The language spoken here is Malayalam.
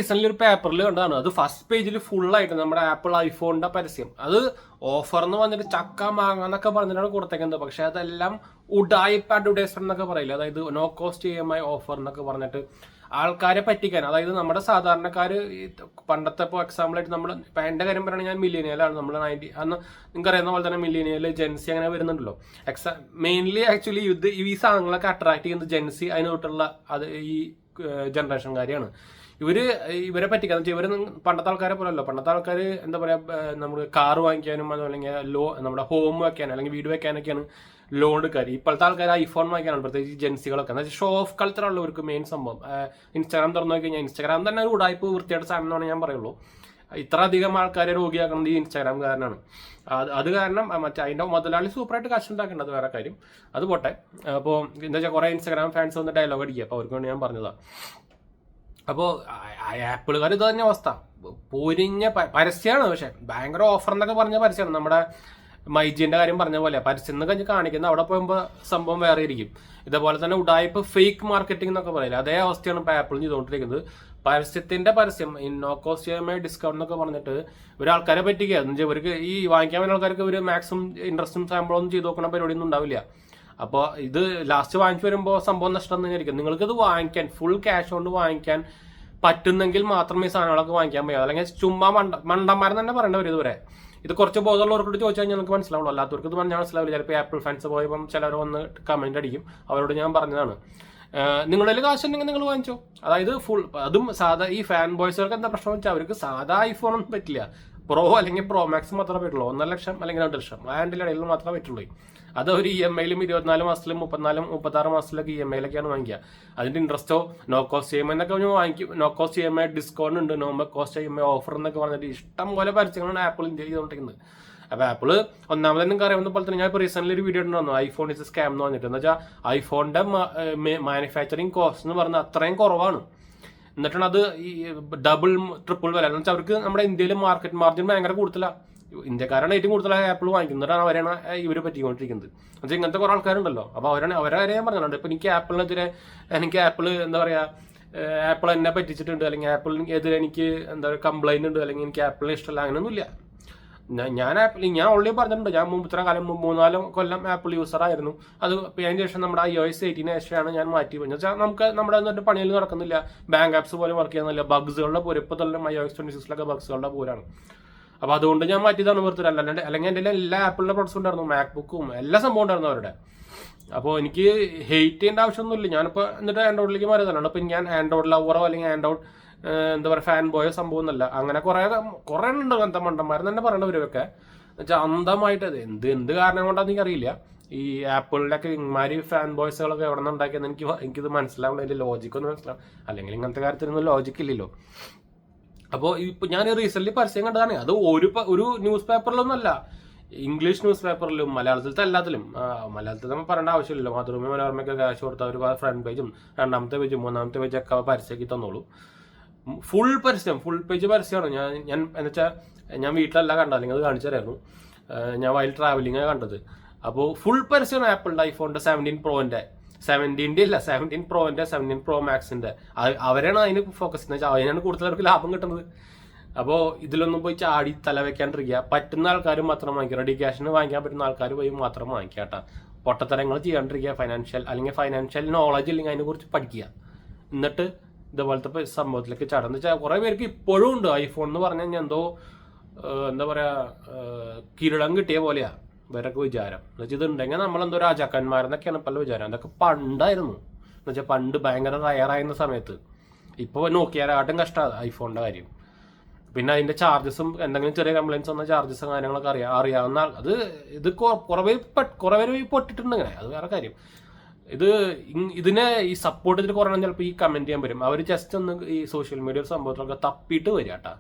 റീസെന്റ് ഒരു പേപ്പറിൽ കണ്ടതാണ്. അത് ഫസ്റ്റ് പേജിൽ ഫുള്ളായിട്ട് നമ്മുടെ ആപ്പിൾ ഐഫോണിന്റെ പരസ്യം. അത് ഓഫർ എന്ന് പറഞ്ഞിട്ട് ചക്ക മാങ്ങ എന്നൊക്കെ പറഞ്ഞിട്ടാണ് കൊടുത്തേക്കുന്നത്. പക്ഷെ അതെല്ലാം ഉഡായിപ്പ് അഡ്വർടൈസ്മെന്റ് എന്നൊക്കെ പറയില്ല. അതായത് നോ കോസ്റ്റ് EMI ഓഫർ എന്നൊക്കെ പറഞ്ഞിട്ട് ആൾക്കാരെ പറ്റിക്കാൻ. അതായത് നമ്മുടെ സാധാരണക്കാര് പണ്ടത്തെ ഇപ്പോൾ എക്സാമ്പിൾ ആയിട്ട് നമ്മൾ ഇപ്പം എൻ്റെ കാര്യം പറയുകയാണെങ്കിൽ ഞാൻ മില്ലേനിയലാണ്. നമ്മൾ 90 അന്ന് നിങ്ങൾക്ക് അറിയുന്ന പോലെ തന്നെ മില്ലേനിയൽ ജെൻസി അങ്ങനെ വരുന്നുണ്ടല്ലോ. മെയിൻലി ആക്ച്വലി ഈ സാധനങ്ങളൊക്കെ അട്രാക്ട് ചെയ്യുന്നത് ജെൻസി അതിന് തൊട്ടുള്ള അത് ഈ ജനറേഷൻകാരെയാണ്. ഇവരെ പറ്റിക്കാന്ന് വെച്ചാൽ ഇവര് പണ്ടത്തെ ആൾക്കാരെ പോലല്ലോ. പണ്ടത്തെ ആൾക്കാർ എന്താ പറയാ, നമ്മൾ കാർ വാങ്ങിക്കാനും അതല്ലെങ്കിൽ നമ്മുടെ ഹോം വെക്കാനും അല്ലെങ്കിൽ വീട് വെക്കാനൊക്കെയാണ് ലോൺ എടുക്കാറ്. ഇപ്പോഴത്തെ ആൾക്കാർ ഐഫോൺ വാങ്ങിക്കാനാണ്, പ്രത്യേകിച്ച് ജെൻസികളൊക്കെ. എന്ന് വെച്ചാൽ ഷോ ഓഫ് കൾച്ചറുള്ളവർക്ക് മെയിൻ സംഭവം. ഇൻസ്റ്റാഗ്രാം തുറന്നു നോക്കി കഴിഞ്ഞാൽ ഇൻസ്റ്റാഗ്രാം തന്നെ ഒരു ഉടായ്പ് വൃത്തിയായിട്ട് സാധനം എന്നാണ് ഞാൻ പറയുള്ളൂ. ഇത്ര അധികം ആൾക്കാരെ രോഗിയാക്കുന്നത് ഈ ഇൻസ്റ്റാഗ്രാം കാരനാണ്. അത് കാരണം മറ്റേ അതിൻ്റെ മുതലാളി സൂപ്പറായിട്ട് കാശ് ഉണ്ടാക്കേണ്ടത് വേറെ കാര്യം. അത് പോട്ടെ. അപ്പോൾ എന്താ വെച്ചാൽ കുറേ ഇൻസ്റ്റാഗ്രാം ഫാൻസ് വന്ന് ഡയലോഗ് അടിക്കുക. അപ്പോൾ അവർക്ക് വേണ്ടി ഞാൻ പറഞ്ഞതാണ്. അപ്പോൾ ആപ്പിളുകാർ ഇത് തന്നെ അവസ്ഥ. പൊരിഞ്ഞ പരസ്യമാണ്, പക്ഷെ ഭയങ്കര ഓഫർ എന്നൊക്കെ പറഞ്ഞ പരസ്യമാണ്. നമ്മുടെ മൈജിന്റെ കാര്യം പറഞ്ഞ പോലെ പരസ്യം എന്ന് കഴിഞ്ഞ് കാണിക്കുന്നത് അവിടെ പോകുമ്പോൾ സംഭവം വേറെ ഇരിക്കും. ഇതേപോലെ തന്നെ ഉഡായിപ്പ് ഫേക്ക് മാർക്കറ്റിംഗ് എന്നൊക്കെ പറയില്ല, അതേ അവസ്ഥയാണ് ഇപ്പോൾ ആപ്പിൾ ചെയ്തുകൊണ്ടിരിക്കുന്നത്. പരസ്യത്തിന്റെ പരസ്യം നോ കോസ്റ്റ് EMI ഡിസ്കൗണ്ട് എന്നൊക്കെ പറഞ്ഞിട്ട് ഒരാൾക്കാരെ പറ്റിക്കുക. എന്ന് വെച്ചാൽ ഇവർക്ക് ഈ വാങ്ങിക്കാൻ വരുന്ന ആൾക്കാർക്ക് ഒരു മാക്സിമം ഇൻട്രസ്റ്റും സാമ്പിളൊന്നും ചെയ്ത് നോക്കുന്ന പരിപാടിയൊന്നും ഉണ്ടാവില്ല. അപ്പോൾ ഇത് ലാസ്റ്റ് വാങ്ങിച്ചു വരുമ്പോൾ സംഭവം നഷ്ടം തന്നെയായിരിക്കും. നിങ്ങൾക്കിത് വാങ്ങിക്കാൻ ഫുൾ ക്യാഷ് കൊണ്ട് വാങ്ങിക്കാൻ പറ്റുന്നെങ്കിൽ മാത്രമേ ഈ സാധനങ്ങളൊക്കെ വാങ്ങിക്കാൻ പറ്റൂ. അല്ലെങ്കിൽ ചുമ്മാ മണ്ടന്മാരെന്ന് തന്നെ പറയേണ്ടി വരും. ഇതുവരെ ഇത് കുറച്ച് ബോധമുള്ളവർക്കോട് ചോദിച്ചാൽ ഞങ്ങൾക്ക് മനസ്സിലാവുള്ളൂ, അല്ലാത്തവർക്ക് ഇത് പറഞ്ഞാൽ മനസ്സിലാവില്ല. ചിലപ്പോൾ ആപ്പിൾ ഫാൻസ് പോയപ്പം ചിലർ വന്ന് കമന്റ് അടിക്കും. അവരോട് ഞാൻ പറഞ്ഞതാണ്, നിങ്ങളുടെ കാശുണ്ടെങ്കിൽ നിങ്ങൾ വാങ്ങിച്ചോ. അതായത് ഫുൾ അതും സാധാ ഈ ഫാൻ ബോയ്സുകൾക്ക് എന്താ പ്രശ്നം വെച്ചാൽ അവർക്ക് സാധാ ഐഫോൺ ഒന്നും പറ്റില്ല. പ്രോ അല്ലെങ്കിൽ പ്രോ മാക്സ് മാത്രമേ പറ്റുള്ളൂ. 1.5 ലക്ഷം അല്ലെങ്കിൽ 2 ലക്ഷം അതിൻ്റെ ഇടയിൽ മാത്രമേ പറ്റുള്ളൂ. അത് ഒരു EMIയിലും 24 മാസത്തിലും 36 മാസത്തിലൊക്കെ EMIയിലൊക്കെയാണ് വാങ്ങിക്കുക. അതിന്റെ ഇൻട്രസ്റ്റോ നോ കോസ്റ്റ് EMI എന്നൊക്കെ വാങ്ങിക്കും. നോ കോസ്റ്റ് EMI ഡിസ്കൗണ്ട് ഉണ്ട്, നോ കോസ്റ്റ് EMI ഓഫർ എന്നൊക്കെ പറഞ്ഞിട്ട് ഇഷ്ടം പോലെ പരസ്യങ്ങളാണ് ആപ്പിൾ ഇന്ത്യയിൽ ചെയ്തുകൊണ്ടിരിക്കുന്നത്. അപ്പോൾ ആപ്പിള് ഒന്നാമത് നിങ്ങൾക്ക് അറിയാവുന്ന പോലെ തന്നെ ഞാൻ ഇപ്പോൾ റീസെന്റ് ഒരു വീഡിയോ ഉണ്ടായിരുന്നു, ഐഫോൺ ഇസ് സ്കാം എന്ന് പറഞ്ഞിട്ട്. എന്ന് വെച്ചാൽ ഐഫോണിന്റെ മാനുഫാക്ചറിങ് കോസ്റ്റ് എന്ന് പറഞ്ഞാൽ അത്രയും കുറവാണ്. എന്നിട്ടാണ് അത് ഈ ഡബിൾ ട്രിപ്പിൾ വില. എന്ന് വെച്ചാൽ അവർക്ക് നമ്മുടെ ഇന്ത്യയിൽ മാർക്കറ്റ് മാർജിൻ ഭയങ്കര കൂടുതലാണ്. ഇന്ത്യക്കാരാണ് ഏറ്റവും കൂടുതൽ ആപ്പിൾ വാങ്ങിക്കുന്നതാണ്, അവരാണ് ഇവർ പറ്റിക്കൊണ്ടിരിക്കുന്നത്. എന്നുവെച്ചാൽ ഇങ്ങനത്തെ കുറേ ആൾക്കാരുണ്ടല്ലോ. അപ്പോൾ അവരെ ഞാൻ പറഞ്ഞിട്ടുണ്ട്. ഇപ്പം എനിക്ക് ആപ്പിൾ എന്താ പറയുക, ആപ്പിൾ എന്നെ പറ്റിച്ചിട്ടുണ്ട് അല്ലെങ്കിൽ ആപ്പിളിനെതിരെ എനിക്ക് എന്താ പറയുക കംപ്ലൈന്റ് ഉണ്ട് അല്ലെങ്കിൽ എനിക്ക് ആപ്പിളിനെ ഇഷ്ടമല്ല, അങ്ങനെയൊന്നുമില്ല. ഞാൻ ഓൾറെഡി പറഞ്ഞിട്ടുണ്ട്. ഞാൻ ഇത്ര കാലം 3-4 കൊല്ലം ആപ്പിൾ യൂസർ ആയിരുന്നു. അത് അതിന് ശേഷം നമ്മുടെ iOS 18 ശേഷമാണ് ഞാൻ മാറ്റി പോയത്. വെച്ചാൽ നമുക്ക് നമ്മുടെ എന്നിട്ട് പണിയിൽ നടക്കുന്നില്ല, ബാങ്ക് ആപ്സ് പോലും വർക്ക് ചെയ്യുന്നില്ല, ബഗ്സുകളുടെ പോലും ഇപ്പോൾ തന്നെ iOS 26 ബഗ്സുകളുടെ പോലാണ്. അപ്പോൾ അതുകൊണ്ട് ഞാൻ മാറ്റിയതാണ് വെറുതെ. അല്ലെങ്കിൽ എൻ്റെ എല്ലാ ആപ്പിളിൻ്റെ പ്രൊഡക്ട്സും ഉണ്ടായിരുന്നു, മാക്ബുക്കും എല്ലാ സംഭവം ഉണ്ടായിരുന്നു അവരുടെ. അപ്പോൾ എനിക്ക് ഹെയ്റ്റ് ചെയ്യേണ്ട ആവശ്യമൊന്നുമില്ല. ഞാനിപ്പോൾ എന്നിട്ട് ആൻഡ്രോയിഡിലേക്ക് മാറിയതാണ്. അപ്പോൾ ഞാൻ ആൻഡ്രോയിഡ് ലവറോ അല്ലെങ്കിൽ ആൻഡ്രോയിഡ് എന്താ പറയുക ഫാൻ ബോയോ സംഭവം എന്നല്ല. അങ്ങനെ കുറേ ഉണ്ട് അങ്ങനത്തെ മണ്ടന്മാരെന്ന് തന്നെ പറയേണ്ടവരൊക്കെ. എന്നുവെച്ചാൽ അന്ധമായിട്ട് എന്ത് കാരണം കൊണ്ടാണെന്ന് എനിക്കറിയില്ല. ഈ ആപ്പിളിലൊക്കെ ഇമാരി ഫാൻ ബോയ്സുകളൊക്കെ എവിടെ നിന്ന് ഉണ്ടാക്കിയെന്ന് എനിക്കിത് മനസ്സിലാവുന്ന അതിൻ്റെ ലോജിക്കൊന്നും മനസ്സിലാവും. അല്ലെങ്കിൽ ഇങ്ങനത്തെ കാര്യത്തിനൊന്നും ലോജിക്കില്ലല്ലോ. അപ്പോൾ ഇപ്പോൾ ഞാൻ റീസെന്റ് പരസ്യം കണ്ടതാണ്. അത് ഒരു ന്യൂസ് പേപ്പറിലൊന്നുമല്ല, ഇംഗ്ലീഷ് ന്യൂസ് പേപ്പറിലും മലയാളത്തിലത്തെ എല്ലാത്തിലും. മലയാളത്തിൽ നമ്മൾ പറയേണ്ട ആവശ്യമില്ലല്ലോ. മാതൃഭൂമി മനോരമയ്ക്ക് കാശ് കൊടുത്ത ഒരു ഫ്രണ്ട് പേജും 2ാമത്തെ പേജും 3ാമത്തെ പേജൊക്കെ പരസ്യമാക്കി തന്നോളൂ. ഫുൾ പേജ് പരസ്യമാണ്. ഞാൻ എന്ന് വെച്ചാൽ ഞാൻ വീട്ടിലല്ല കണ്ടത്, അല്ലെങ്കിൽ അത് കാണിച്ചു തരായിരുന്നു. ഞാൻ വൈൽ ട്രാവലിംഗ് കണ്ടത്. അപ്പോൾ ഫുൾ പരസ്യമാണ് ആപ്പിളിൻ്റെ ഐഫോണിൻ്റെ 17 പ്രോൻ്റെ 17 അല്ല 17 പ്രോൻ്റെ 17 പ്രോ മാക്സിൻ്റെ. അവരാണ് അതിന് ഫോക്കസ് എന്ന് വെച്ചാൽ അതിനാണ് കൂടുതൽ അവർക്ക് ലാഭം കിട്ടുന്നത്. അപ്പോൾ ഇതിലൊന്നും പോയി ചാടി തല വെക്കാണ്ടിരിക്കുക. പറ്റുന്ന ആൾക്കാർ മാത്രം വാങ്ങിക്കുക. റെഡി ക്യാഷിന് വാങ്ങിക്കാൻ പറ്റുന്ന ആൾക്കാർ പോയി മാത്രം വാങ്ങിക്കുക കേട്ടോ. പൊട്ടത്തരങ്ങൾ ചെയ്യാണ്ടിരിക്കുക. ഫൈനാൻഷ്യൽ നോളജ് ഇല്ലെങ്കിൽ അതിനെക്കുറിച്ച് പഠിക്കുക. എന്നിട്ട് ഇതുപോലത്തെ സംഭവത്തിലേക്ക് ചടന്ന് വെച്ചാൽ കുറേ പേർക്ക് ഇപ്പോഴും ഉണ്ട് ഐഫോൺ എന്ന് പറഞ്ഞു കഴിഞ്ഞാൽ എന്തോ എന്താ പറയുക കിരീടം കിട്ടിയ പോലെയാ ഇവരൊക്കെ വിചാരം. എന്ന് വെച്ചാൽ ഇതുണ്ടെങ്കിൽ നമ്മളെന്തോ രാജാക്കന്മാരെന്നൊക്കെയാണ് പല വിചാരം. അതൊക്കെ പണ്ടായിരുന്നു. എന്ന് വെച്ചാൽ പണ്ട് ഭയങ്കര റയറായിരുന്ന സമയത്ത്. ഇപ്പോൾ നോക്കിയാലാട്ടും കഷ്ടമാണ് ഐഫോണിൻ്റെ കാര്യം. പിന്നെ അതിൻ്റെ ചാർജസും എന്തെങ്കിലും ചെറിയ കംപ്ലയിൻസ് വന്ന ചാർജസും കാര്യങ്ങളൊക്കെ അറിയാവുന്ന ഇത് കുറേ പേര് പൊട്ടിട്ടുണ്ട് ഇങ്ങനെ. അത് വേറെ കാര്യം. ഇതിനെ ഈ സപ്പോർട്ട് ചെയ്തിട്ട് കുറയണം ചിലപ്പോൾ ഈ കമന്റ് ചെയ്യാൻ വരും. അവർ ജസ്റ്റ് ഒന്ന് ഈ സോഷ്യൽ മീഡിയ സംഭവത്തിലൊക്കെ തപ്പിയിട്ട് വരിക കേട്ടോ.